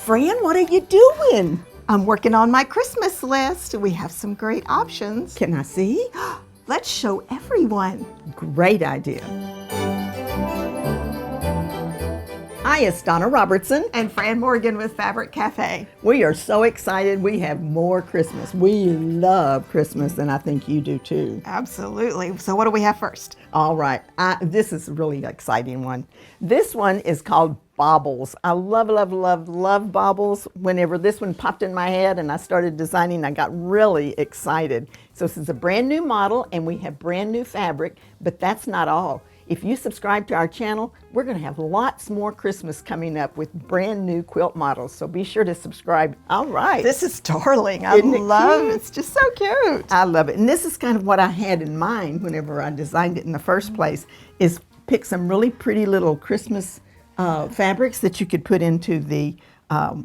Fran, what are you doing? I'm working on my Christmas list. We have some great options. Can I see? Let's show everyone. Great idea. Hi, it's Donna Robertson. And Fran Morgan with Fabric Cafe. We are so excited. We have more Christmas. We love Christmas, and I think you do too. Absolutely. So what do we have first? All right. This is a really exciting one. This one is called Baubles. I love, love, love, love Baubles. Whenever this one popped in my head and I started designing, I got really excited. So this is a brand new model, and we have brand new fabric, but that's not all. If you subscribe to our channel, we're going to have lots more Christmas coming up with brand new quilt models, so be sure to subscribe. All right. This is darling. I love it. It's just so cute. I love it. And this is kind of what I had in mind whenever I designed it in the first place, is pick some really pretty little Christmas fabrics that you could put into the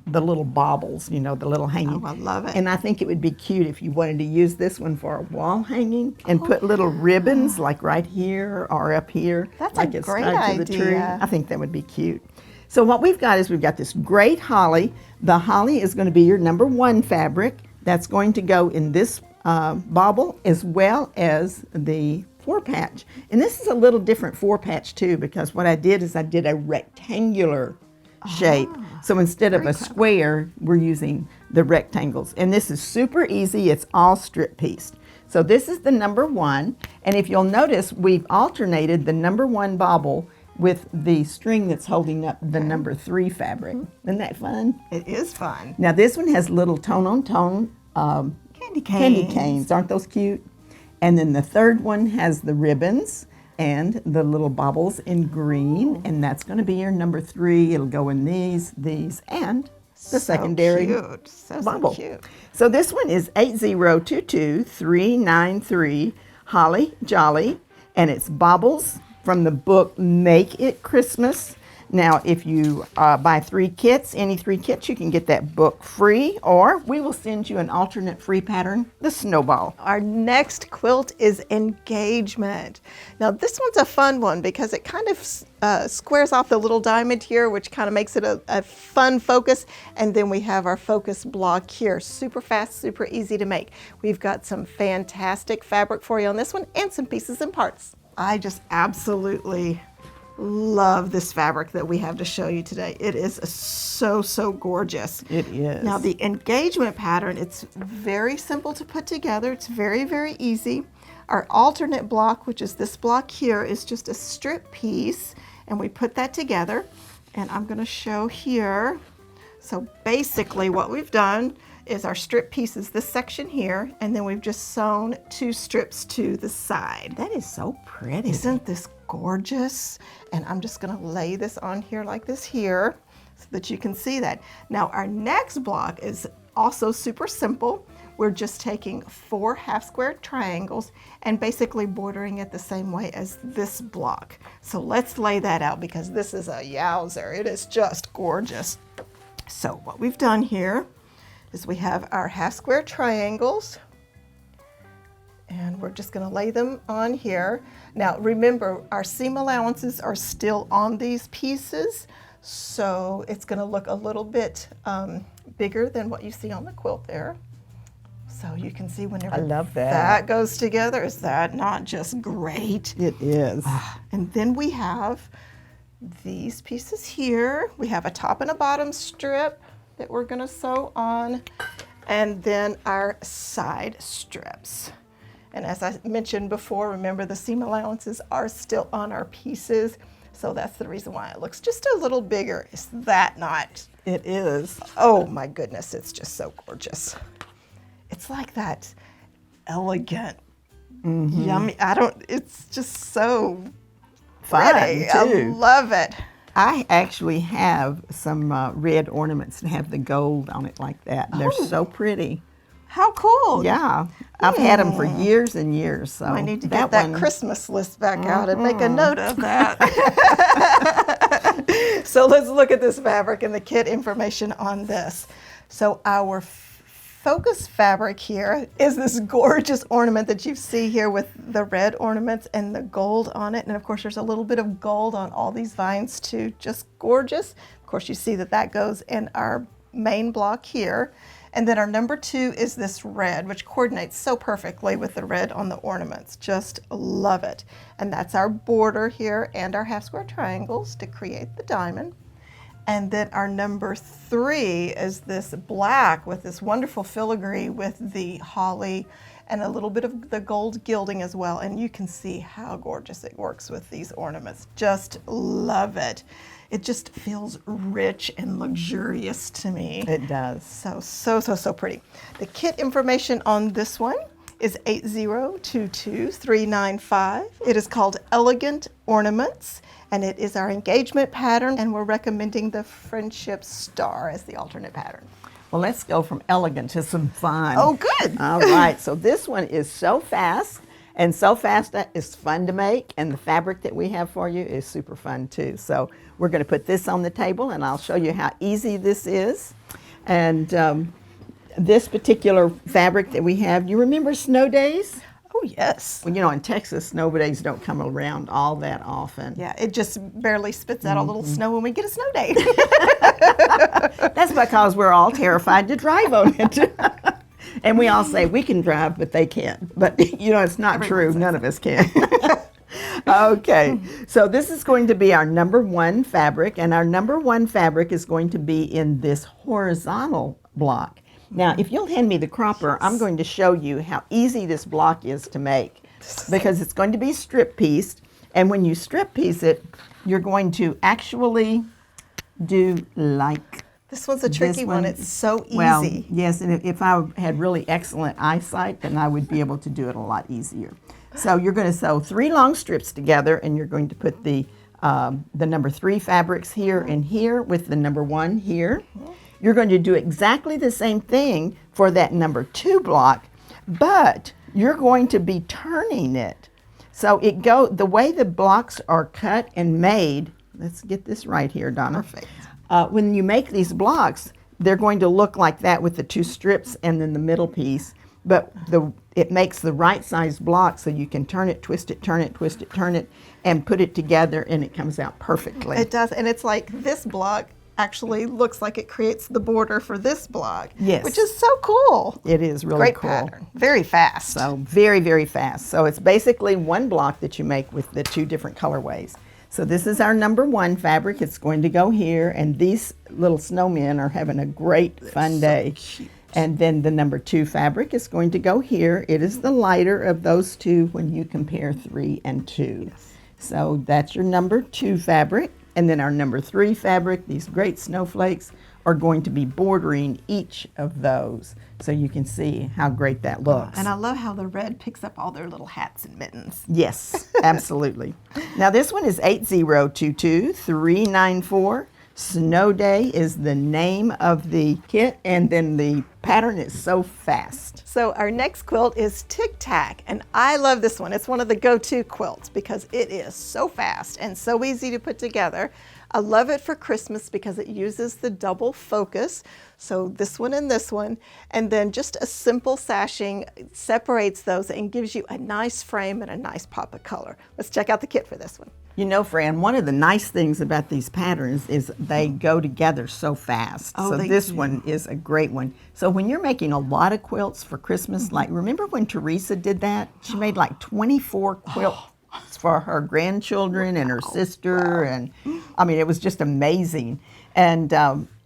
little baubles, you know, the little hanging. Oh, I love it. And I think it would be cute if you wanted to use this one for a wall hanging and put little ribbons like right here or up here. That's like a it's great tied to the tree. idea. I think that would be cute. So what we've got is we've got this great holly. The holly is going to be your #1 fabric. That's going to go in this bauble as well as the 4-patch. And this is a little different 4-patch too, because what I did is I did a rectangular shape. So instead of a square, we're using the rectangles. And this is super easy. It's all strip pieced. So this is the #1. And if you'll notice, we've alternated the #1 bauble with the string that's holding up the #3 fabric. Isn't that fun? It is fun. Now this one has little tone-on-tone candy canes. Aren't those cute? And then the third one has the ribbons and the little baubles in green, and that's going to be your #3. It'll go in these, and the secondary cute. So bauble. cute. So this one is 8022393 Holly Jolly, and it's Baubles from the book Make It Christmas. Now, if you buy 3 kits, any 3 kits, you can get that book free, or we will send you an alternate free pattern, the Snowball. Our next quilt is Engagement. Now, this one's a fun one because it kind of squares off the little diamond here, which kind of makes it a fun focus. And then we have our focus block here. Super fast, super easy to make. We've got some fantastic fabric for you on this one and some pieces and parts. I just absolutely love this fabric that we have to show you today. It is so, so gorgeous. It is. Now the engagement pattern, it's very simple to put together. It's very, very easy. Our alternate block, which is this block here, is just a strip piece, and we put that together, and I'm going to show here. So basically what we've done is our strip piece is this section here, and then we've just sewn 2 strips to the side. That is so pretty. Isn't this gorgeous? And I'm just going to lay this on here like this here so that you can see that. Now our next block is also super simple. We're just taking 4 half square triangles and basically bordering it the same way as this block. So let's lay that out because this is a yowzer. It is just gorgeous. So what we've done here is we have our half square triangles, and we're just going to lay them on here. Now remember, our seam allowances are still on these pieces, so it's going to look a little bit bigger than what you see on the quilt there. So you can see whenever I love that. that goes together, is that not just great? It is. And then we have these pieces here. We have a top and a bottom strip that we're going to sew on, and then our side strips. And as I mentioned before, remember the seam allowances are still on our pieces, so that's the reason why it looks just a little bigger. Is that not? It is. Oh my goodness, it's just so gorgeous. It's like that elegant, yummy, it's just so pretty. Fun, too. I love it. I actually have some red ornaments that have the gold on it like that. They're so pretty. How cool. Yeah, I've had them for years and years. So I need to get that Christmas list back out and make a note of that. So let's look at this fabric and the kit information on this. So our focus fabric here is this gorgeous ornament that you see here with the red ornaments and the gold on it. And of course, there's a little bit of gold on all these vines too, just gorgeous. Of course, you see that that goes in our main block here. And then our number 2 is this red, which coordinates so perfectly with the red on the ornaments. Just love it. And that's our border here and our half square triangles to create the diamond. And then our number 3 is this black with this wonderful filigree with the holly and a little bit of the gold gilding as well. And you can see how gorgeous it works with these ornaments. Just love it. It just feels rich and luxurious to me. It does. So pretty. The kit information on this one is 8022395. It is called Elegant Ornaments, and it is our engagement pattern, and we're recommending the Friendship Star as the alternate pattern. Well, let's go from elegant to some fun. Oh, good. All right, so this one is so fast, and so fast that it's fun to make, and the fabric that we have for you is super fun too. So we're going to put this on the table, and I'll show you how easy this is. And this particular fabric that we have, you remember snow days? Oh, yes. Well, you know, in Texas, snow days don't come around all that often. Yeah, it just barely spits out a little snow when we get a snow day. That's because we're all terrified to drive on it. And we all say we can drive, but they can't. But, you know, it's not true. None of us can. Okay, so this is going to be our number 1 fabric, and our number 1 fabric is going to be in this horizontal block. Now, if you'll hand me the cropper, I'm going to show you how easy this block is to make, because it's going to be strip pieced, and when you strip piece it, you're going to actually do like this one's a tricky one. It's so easy. Well, yes, and if I had really excellent eyesight, then I would be able to do it a lot easier. So you're going to sew 3 long strips together, and you're going to put the number 3 fabrics here and here with the number 1 here. You're going to do exactly the same thing for that number 2 block, but you're going to be turning it. So the way the blocks are cut and made, let's get this right here, Donna. Perfect. When you make these blocks, they're going to look like that with the 2 strips and then the middle piece, but it makes the right size block so you can turn it, twist it, turn it, twist it, turn it, and put it together, and it comes out perfectly. It does, and it's like this block actually looks like it creates the border for this block. Yes. Which is so cool. It is really Great cool. pattern. Very fast. So very, very fast. So it's basically one block that you make with the 2 different colorways. So this is our number 1 fabric. It's going to go here, and these little snowmen are having a great fun day. Cute. And then the number 2 fabric is going to go here. It is the lighter of those 2 when you compare 3 and 2. Yes. So that's your number 2 fabric. And then our number 3 fabric, these great snowflakes, are going to be bordering each of those. So you can see how great that looks. And I love how the red picks up all their little hats and mittens. Yes, absolutely. Now this one is 8022394. Snow Day is the name of the kit, and then the pattern is so fast. So our next quilt is Tic Tac, and I love this one. It's one of the go-to quilts because it is so fast and so easy to put together. I love it for Christmas because it uses the double focus. So this one, and then just a simple sashing separates those and gives you a nice frame and a nice pop of color. Let's check out the kit for this one. You know, Fran, one of the nice things about these patterns is they go together so fast. Oh, so they this do. one is a great one. So when you're making a lot of quilts for Christmas, like remember when Teresa did that? She made like 24 quilts for her grandchildren and her sister, and I mean, it was just amazing. And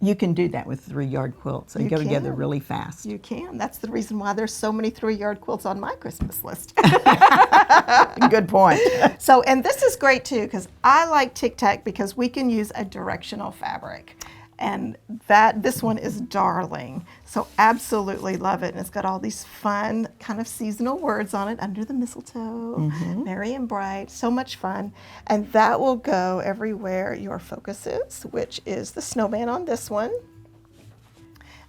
you can do that with 3-yard quilts. They go together really fast. You can. That's the reason why there's so many 3-yard quilts on my Christmas list. Good point. So, and this is great too, because I like Tic Tac because we can use a directional fabric. And this one is darling. So absolutely love it. And it's got all these fun kind of seasonal words on it. Under the mistletoe, merry and bright, so much fun. And that will go everywhere your focus is, which is the snowman on this one.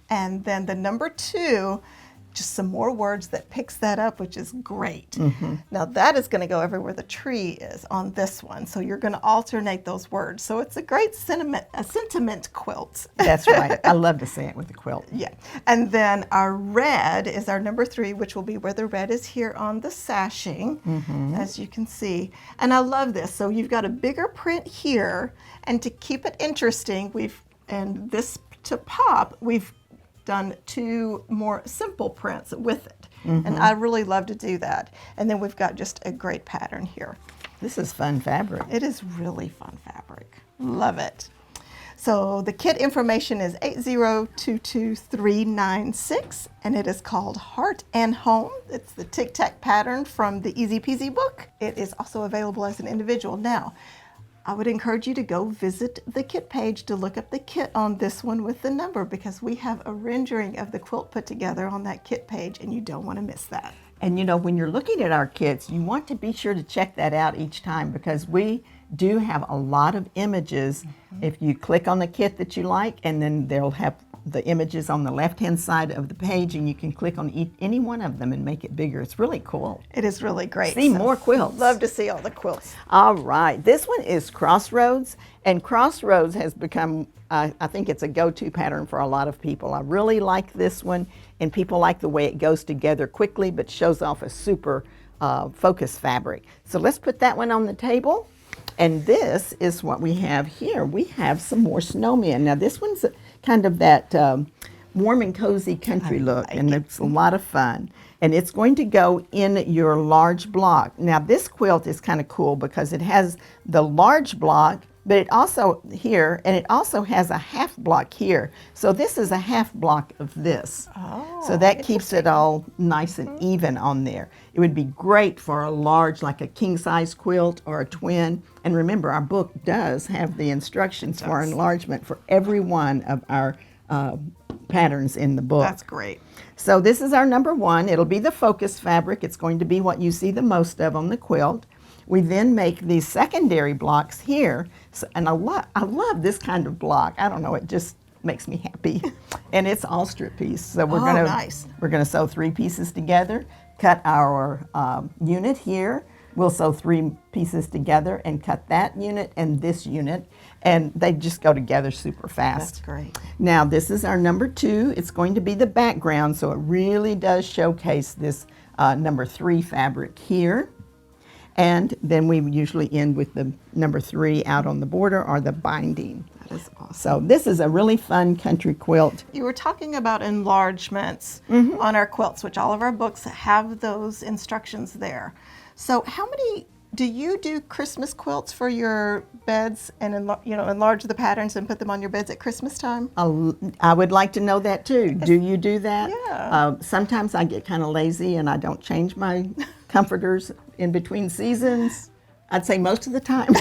And then the number 2, just some more words that picks that up, which is great. Now that is going to go everywhere the tree is on this one. So you're going to alternate those words. So it's a great sentiment quilt. That's right. I love to say it with the quilt. Yeah. And then our red is our number 3, which will be where the red is here on the sashing, as you can see. And I love this. So you've got a bigger print here, and to keep it interesting, and this to pop, we've done 2 more simple prints with it. And I really love to do that. And then we've got just a great pattern here. This is fun fabric. It is really fun fabric. Love it. So the kit information is 8022396, and it is called Heart and Home. It's the Tic Tac pattern from the Easy Peasy book. It is also available as an individual. Now, I would encourage you to go visit the kit page to look up the kit on this one with the number, because we have a rendering of the quilt put together on that kit page, and you don't want to miss that. And you know, when you're looking at our kits, you want to be sure to check that out each time, because we do have a lot of images. If you click on the kit that you like, and then they'll have the images on the left-hand side of the page, and you can click on any one of them and make it bigger. It's really cool. It is really great. See more quilts. Love to see all the quilts. All right, this one is Crossroads, and Crossroads has become, I think it's a go-to pattern for a lot of people. I really like this one, and people like the way it goes together quickly but shows off a super focused fabric. So let's put that one on the table. And this is what we have here. We have some more snowmen. Now this one's kind of that warm and cozy country look, and it's a lot of fun. And it's going to go in your large block. Now this quilt is kind of cool because it has the large block, but it also here, and it also has a half block here. So this is a half block of this. Oh, so that keeps it all nice and even on there. It would be great for a large, like a king size quilt or a twin. And remember, our book does have the instructions for enlargement for every one of our patterns in the book. That's great. So this is our number 1. It'll be the focus fabric. It's going to be what you see the most of on the quilt. We then make these secondary blocks here. So, and I love this kind of block. I don't know, it just makes me happy. And it's all strip piece. So we're gonna sew 3 pieces together, cut our unit here. We'll sew 3 pieces together and cut that unit and this unit, and they just go together super fast. That's great. Now this is our number 2. It's going to be the background, so it really does showcase this number 3 fabric here. And then we usually end with the number 3 out on the border or the binding. That is awesome. So this is a really fun country quilt. You were talking about enlargements on our quilts, which all of our books have those instructions there. So how many do you do Christmas quilts for your beds and enlarge the patterns and put them on your beds at Christmas time? I would like to know that too. Do you do that? Yeah. Sometimes I get kind of lazy and I don't change my comforters in between seasons. I'd say most of the time.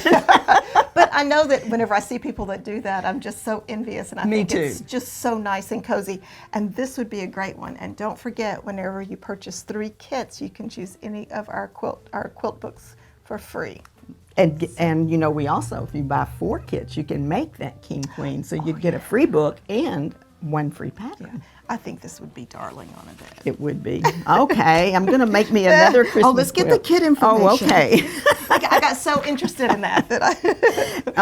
But I know that whenever I see people that do that, I'm just so envious, and I think too. It's just so nice and cozy. And this would be a great one. And don't forget, whenever you purchase 3 kits, you can choose any of our quilt books for free. And you know, we also, if you buy 4 kits, you can make that king queen. So you'd get a free book and 1 free pattern. Yeah. I think this would be darling on a bed. It would be. Okay, I'm going to make me another Christmas let's get quilt. the kit information. Oh, okay. I got so interested in that I...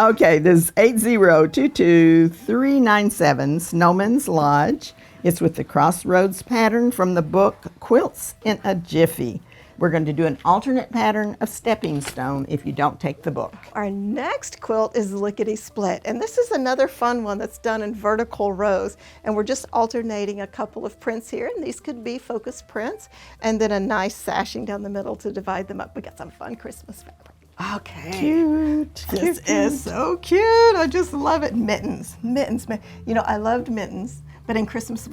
Okay, this is 8022397 Snowmans Lodge. It's with the Crossroads pattern from the book Quilts in a Jiffy. We're going to do an alternate pattern of stepping stone if you don't take the book. Our next quilt is Lickity Split, and this is another fun one that's done in vertical rows, and we're just alternating a couple of prints here, and these could be focus prints, and then a nice sashing down the middle to divide them up. We got some fun Christmas fabric. Okay. Cute. This is so cute. I just love it. Mittens. You know, I loved mittens. But in Texas,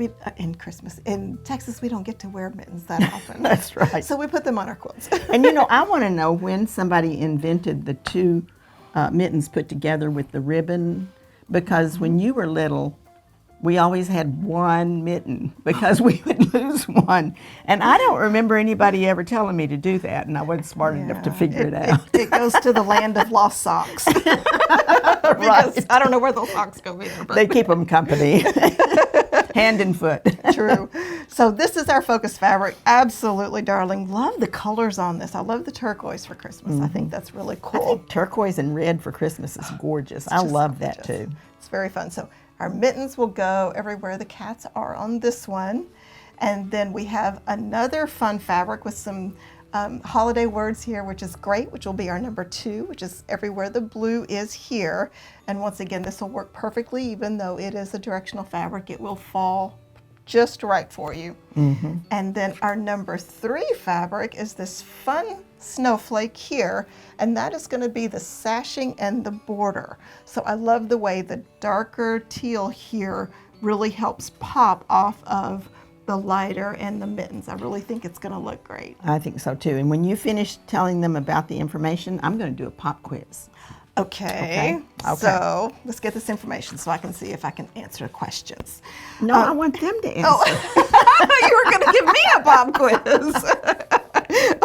we don't get to wear mittens that often. That's right. So we put them on our quilts. And you know, I want to know when somebody invented the 2 mittens put together with the ribbon, because when you were little, we always had 1 mitten because we would lose one. And I don't remember anybody ever telling me to do that, and I wasn't smart enough to figure it out. It goes to the land of lost socks. Because I don't know where those socks go either. But. They keep them company. Hand and foot. True. So this is our focus fabric. Absolutely, darling. Love the colors on this. I love the turquoise for Christmas. I think that's really cool. I think turquoise and red for Christmas is gorgeous. I love that too. It's very fun. So our mittens will go everywhere the cats are on this one. And then we have another fun fabric with some holiday words here, which is great, which will be our number 2, which is everywhere the blue is here. And once again, this will work perfectly, even though it is a directional fabric, it will fall just right for you. And then our number 3 fabric is this fun snowflake here, and that is going to be the sashing and the border. So I love the way the darker teal here really helps pop off of the lighter and the mittens. I really think it's going to look great. I think so too. And when you finish telling them about the information, I'm going to do a pop quiz. Okay. So let's get this information so I can see if I can answer questions. No, I want them to answer. I thought you were going to give me a pop quiz.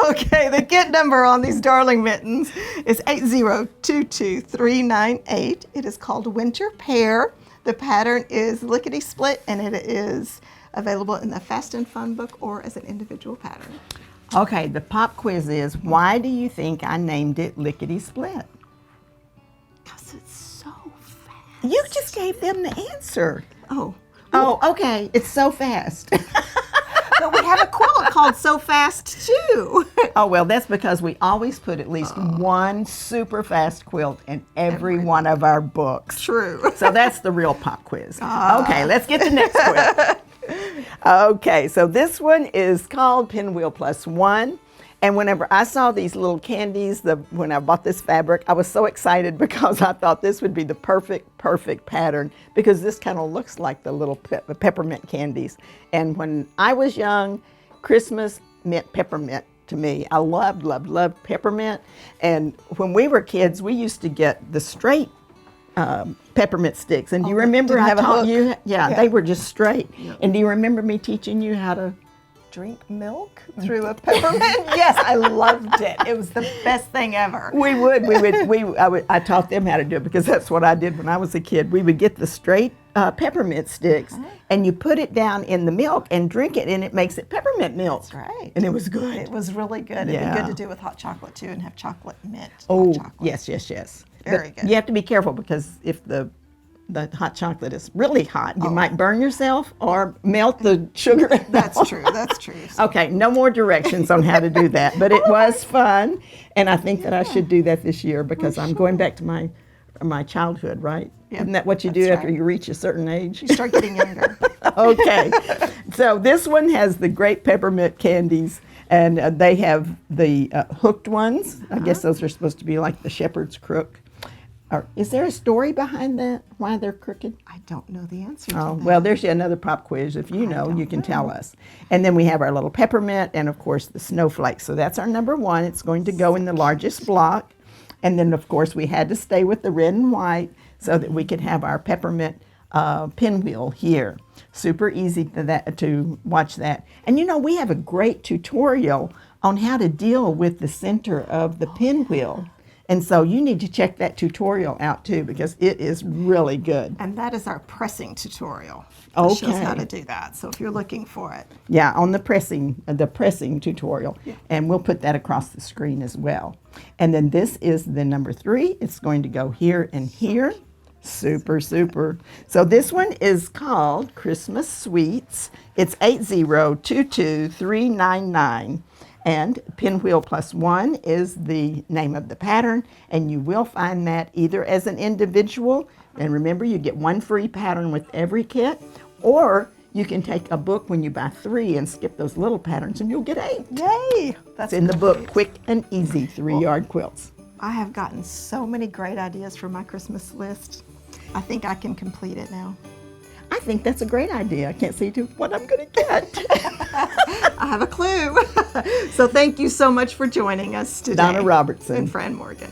Okay, the kit number on these darling mittens is 8022398. It is called Winter Pair. The pattern is Lickity Split, and it is available in the Fast and Fun book or as an individual pattern. Okay, the pop quiz is, why do you think I named it Lickity Split? Because it's so fast. You just gave them the answer. Oh, okay, it's so fast. but we have a quilt called So Fast too. Oh, well, that's because we always put at least one super fast quilt in every one of our books. True. So that's the real pop quiz. Okay, let's get the next quiz. Okay, so this one is called Pinwheel Plus One. And whenever I saw these little candies, when I bought this fabric, I was so excited because I thought this would be the perfect pattern, because this kind of looks like the little peppermint candies. And when I was young, Christmas meant peppermint to me. I loved peppermint. And when we were kids, we used to get the straight peppermint sticks. And do you remember I taught you? Yeah, they were just straight. Yep. And do you remember me teaching you how to drink milk through a peppermint? Yes, I loved it. It was the best thing ever. I taught them how to do it because that's what I did when I was a kid. We would get the straight peppermint sticks and you put it down in the milk and drink it, and it makes it peppermint milk. That's right. And it was good. It was really good. Yeah. It'd be good to do with hot chocolate too, and have chocolate mint. Oh, hot yes. Very good. You have to be careful because if the hot chocolate is really hot, you might burn yourself or melt the sugar. That's true. Okay, no more directions on how to do that, but it was fun, and I think that I should do that this year because I'm going back to my childhood, right? Yep. Isn't that what you do after you reach a certain age? You start getting younger. Okay, so this one has the great peppermint candies, and they have the hooked ones. I guess those are supposed to be like the shepherd's crook. Is there a story behind that, why they're crooked? I don't know the answer to that. Oh, well, there's another pop quiz. If you know, you can tell us. And then we have our little peppermint and, of course, the snowflakes. So that's our number 1. It's going to go in the largest block. And then, of course, we had to stay with the red and white so that we could have our peppermint pinwheel here. Super easy to watch that. And, you know, we have a great tutorial on how to deal with the center of the pinwheel. And so you need to check that tutorial out too, because it is really good. And that is our pressing tutorial. Okay. It shows how to do that. So if you're looking for it. Yeah, on the pressing tutorial. Yeah. And we'll put that across the screen as well. And then this is the number 3. It's going to go here and here. Super. So this one is called Christmas Sweets. It's 8022399. And Pinwheel Plus One is the name of the pattern, and you will find that either as an individual, and remember you get 1 free pattern with every kit, or you can take a book when you buy 3 and skip those little patterns and you'll get 8. Yay! That's in the book, Quick and Easy 3-Yard Quilts. I have gotten so many great ideas for my Christmas list. I think I can complete it now. I think that's a great idea. I can't see what I'm going to get. I have a clue. So thank you so much for joining us today. Donna Robertson and Fran Morgan.